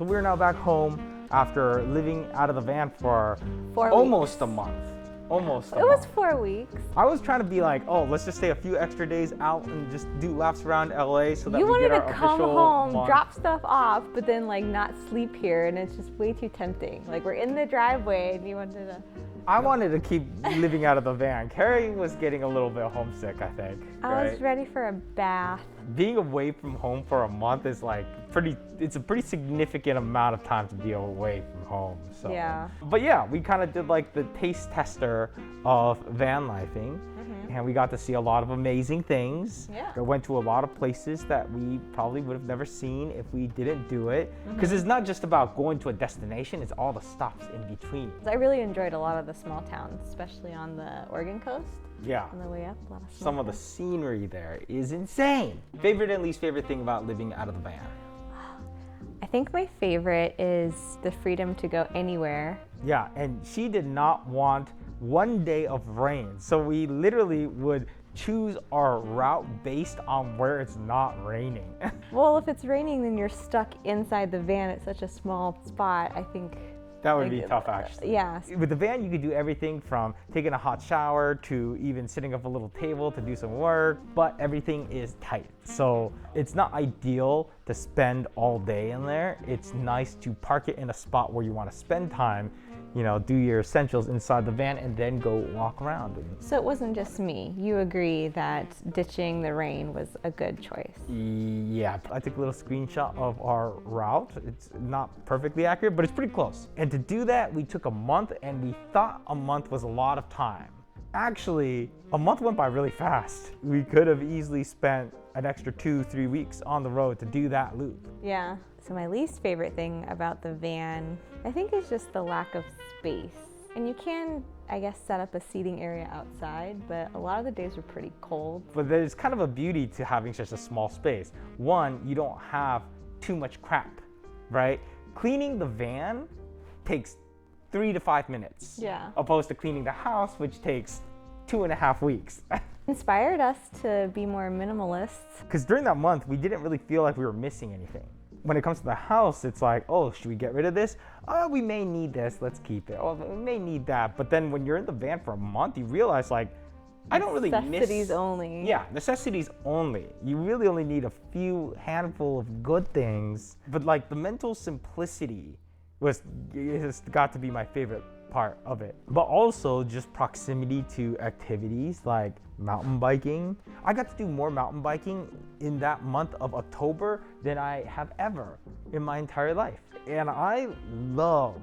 So we're now back home after living out of the van for 4 almost weeks. a month. Almost a It was month. 4 weeks. I was trying to be like, oh, let's just stay a few extra days out and just do laps around LA so that You we wanted get our to come official home, month. drop stuff off, but then like not sleep here, and it's just way too tempting. Like we're in the driveway, and you wanted to. I wanted to keep living out of the van. Carrie was getting a little bit homesick, I think. I was right? ready for a bath. Being away from home for a month is like it's a pretty significant amount of time to be away from home. So Yeah. But yeah, we kind of did like the taste tester of van lifing. And we got to see a lot of amazing things. Yeah. I went to a lot of places that we probably would have never seen if we didn't do it. Because it's not just about going to a destination, it's all the stops in between. I really enjoyed a lot of the small towns, especially on the Oregon coast. Yeah. On the way up, a lot of small Some of the scenery there is insane. Favorite and least favorite thing about living out of the van? I think my favorite is the freedom to go anywhere. Yeah, and she did not want one day of rain. So we literally would choose our route based on where it's not raining. Well, if it's raining, then you're stuck inside the van at such a small spot. I think. That would be like, tough, actually. Yeah. With the van, you could do everything from taking a hot shower to even sitting up a little table to do some work, but everything is tight. So it's not ideal to spend all day in there. It's nice to park it in a spot where you want to spend time, you know, do your essentials inside the van and then go walk around. So it wasn't just me. You agree that ditching the rain was a good choice. Yeah, I took a little screenshot of our route. It's not perfectly accurate, but it's pretty close. And to do that, we took a month, and we thought a month was a lot of time. Actually, a month went by really fast. We could have easily spent an extra 2-3 weeks on the road to do that loop. Yeah. So my least favorite thing about the van, I think, is just the lack of space. And you can, I guess, set up a seating area outside, but a lot of the days were pretty cold. But there's kind of a beauty to having such a small space. One, you don't have too much crap, right? Cleaning the van takes 3 to 5 minutes. Yeah. Opposed to cleaning the house, which takes 2.5 weeks. Inspired us to be more minimalists. Because during that month, we didn't really feel like we were missing anything. When it comes to the house, it's like, oh, should we get rid of this? Oh, we may need this, let's keep it. Oh, we may need that. But then when you're in the van for a month, you realize like, I don't really miss. Necessities only. Yeah, necessities only. You really only need a few handful of good things. But like the mental simplicity has got to be my favorite part of it. But also just proximity to activities like mountain biking. I got to do more mountain biking in that month of October than I have ever in my entire life. And I love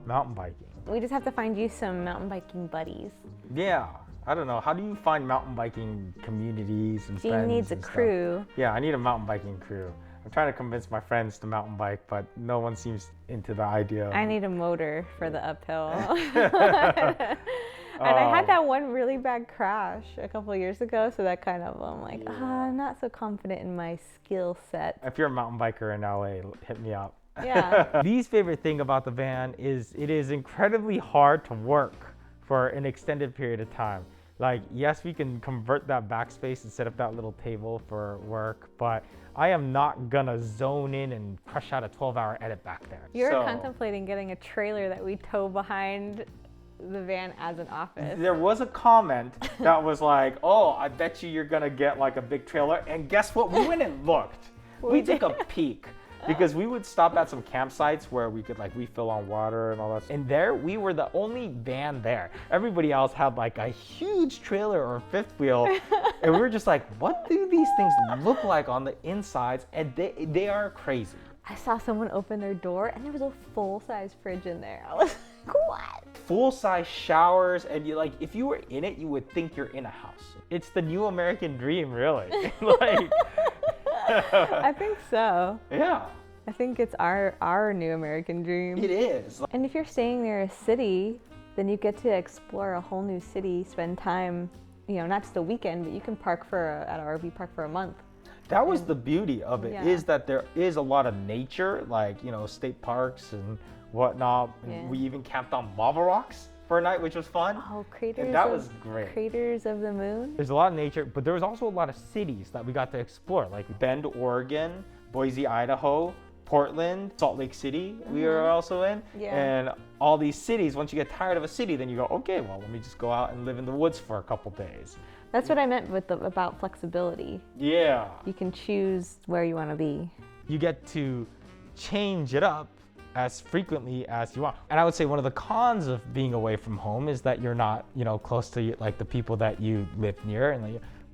mountain biking. We just have to find you some mountain biking buddies. Yeah, I don't know. How do you find mountain biking communities and She friends needs a and stuff? crew. Yeah, I need a mountain biking crew. I'm trying to convince my friends to mountain bike, but no one seems into the idea. I need a motor for the uphill. And I had that one really bad crash a couple of years ago, so that kind of, I'm like, I'm not so confident in my skill set. If you're a mountain biker in LA, hit me up. Yeah. Least favorite thing about the van is it is incredibly hard to work for an extended period of time. Like, yes, we can convert that backspace and set up that little table for work, but I am not gonna zone in and crush out a 12-hour edit back there. You're So, contemplating getting a trailer that we tow behind the van as an office. there was a comment that was like, oh, I bet you're gonna get like a big trailer. And guess what? We went and looked. We took a peek. Because we would stop at some campsites where we could like refill on water and all that. And there, we were the only van there. Everybody else had like a huge trailer or fifth wheel. And we were just like, what do these things look like on the insides? And they are crazy. I saw someone open their door and there was a full-size fridge in there. I was like, what? Full-size showers, and you like, if you were in it, you would think you're in a house. It's the new American dream, really. Like, I think so. yeah, I think it's our new American dream. it is. And if you're staying near a city, then you get to explore a whole new city, spend time, you know, not just a weekend, but you can park at our RV park for a month. That was the beauty of it, Yeah. is that there is a lot of nature, like, you know, state parks and whatnot. And Yeah. we even camped on lava rocks for a night, which was fun. Oh, craters! And that of, was great. Craters of the moon. There's a lot of nature, but there was also a lot of cities that we got to explore, like Bend, Oregon, Boise, Idaho, Portland, Salt Lake City, we were also in. Yeah. And all these cities, once you get tired of a city, then you go, okay, well, let me just go out and live in the woods for a couple days. That's what I meant with about flexibility. Yeah. You can choose where you want to be. You get to change it up as frequently as you want. And I would say one of the cons of being away from home is that you're not, close to like the people that you live near.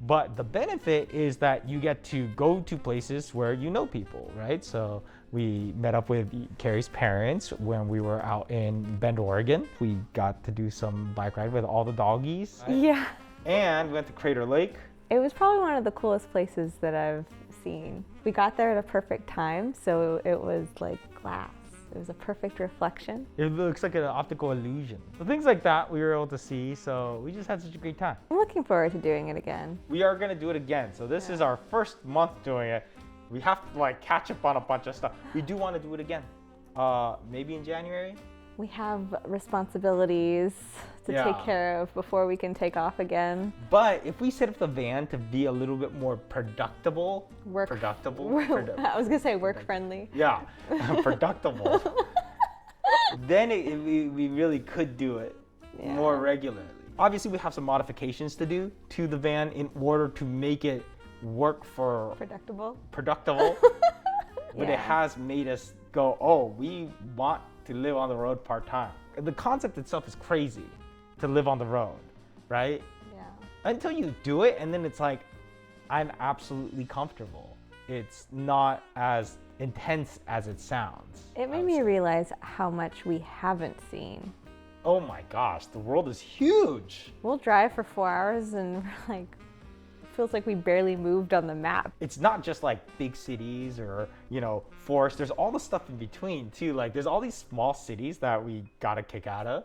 But the benefit is that you get to go to places where you know people, right? So we met up with Carrie's parents when we were out in Bend, Oregon. We got to do some bike ride with all the doggies. Right? Yeah. And we went to Crater Lake. It was probably one of the coolest places that I've seen. We got there at a perfect time, so it was like glass. It was a perfect reflection. It looks like an optical illusion. So things like that we were able to see, so we just had such a great time. I'm looking forward to doing it again. We are gonna do it again. So this is our first month doing it. We have to like catch up on a bunch of stuff. We do want to do it again. Maybe in January. We have responsibilities to take care of before we can take off again. But if we set up the van to be a little bit more productable. I was gonna say work friendly. Yeah, productable. Then we really could do it more regularly. Obviously, we have some modifications to do to the van in order to make it work for Productable. But it has made us go, oh, we want to live on the road part-time. The concept itself is crazy to live on the road, right? Yeah. Until you do it, and then it's like, I'm absolutely comfortable. It's not as intense as it sounds. It made me realize how much we haven't seen. Oh my gosh, the world is huge. We'll drive for 4 hours and we're like, feels like we barely moved on the map. It's not just like big cities or, forests. There's all the stuff in between too. Like there's all these small cities that we got a kick out of,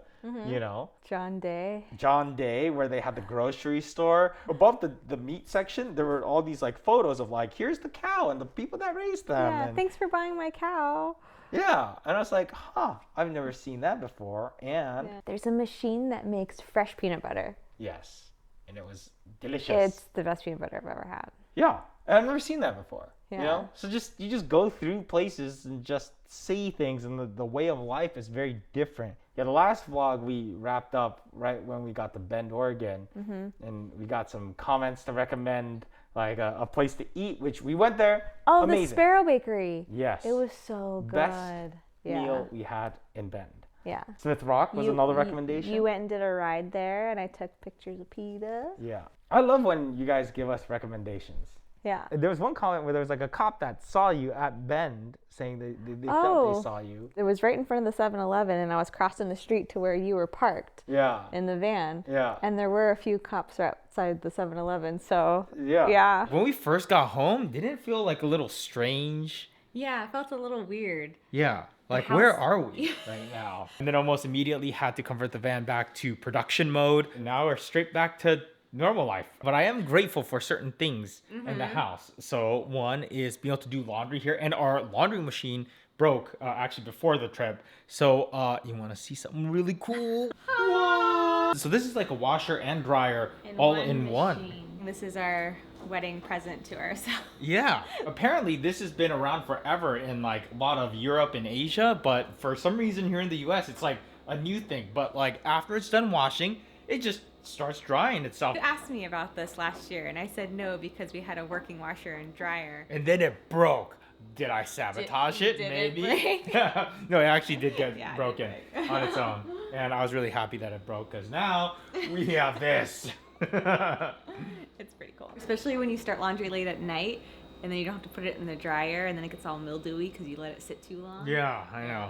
John Day, where they had the grocery store. Above the meat section, there were all these like photos of like, here's the cow and the people that raised them. Yeah, and, thanks for buying my cow. yeah, and I was like, I've never seen that before. And There's a machine that makes fresh peanut butter. yes, and it was delicious. It's the best peanut butter I've ever had. Yeah, and I've never seen that before. Yeah. So you just go through places and just see things, and the way of life is very different. Yeah, the last vlog we wrapped up right when we got to Bend, Oregon, and we got some comments to recommend like a place to eat, which we went there. Oh, amazing. the Sparrow Bakery. Yes. It was so good. Best meal we had in Bend. Yeah. Smith Rock was another recommendation. You went and did a ride there, and I took pictures of PETA. Yeah. I love when you guys give us recommendations. Yeah. There was one comment where there was like a cop that saw you at Bend saying they thought they saw you. It was right in front of the 7-Eleven, and I was crossing the street to where you were parked. Yeah. In the van. Yeah. And there were a few cops outside the 7-Eleven, so. Yeah. Yeah. When we first got home, didn't it feel like a little strange? Yeah, it felt a little weird. Yeah. Like, where are we right now? And then almost immediately had to convert the van back to production mode. And now we're straight back to normal life. But I am grateful for certain things in the house. So one is being able to do laundry here. And our laundry machine broke actually before the trip. So you want to see something really cool? So this is like a washer and dryer all in one. This is our wedding present to ourselves. Yeah. Apparently this has been around forever in like a lot of Europe and Asia, but for some reason here in the US it's like a new thing. But like after it's done washing, it just starts drying itself. You asked me about this last year and I said no because we had a working washer and dryer. And then it broke. Did I sabotage it? did Maybe. it break? No, it actually did get Yeah, it broken did break. on its own. And I was really happy that it broke because now we have this. It's pretty cool. Especially when you start laundry late at night and then you don't have to put it in the dryer and then it gets all mildewy because you let it sit too long. Yeah, I know.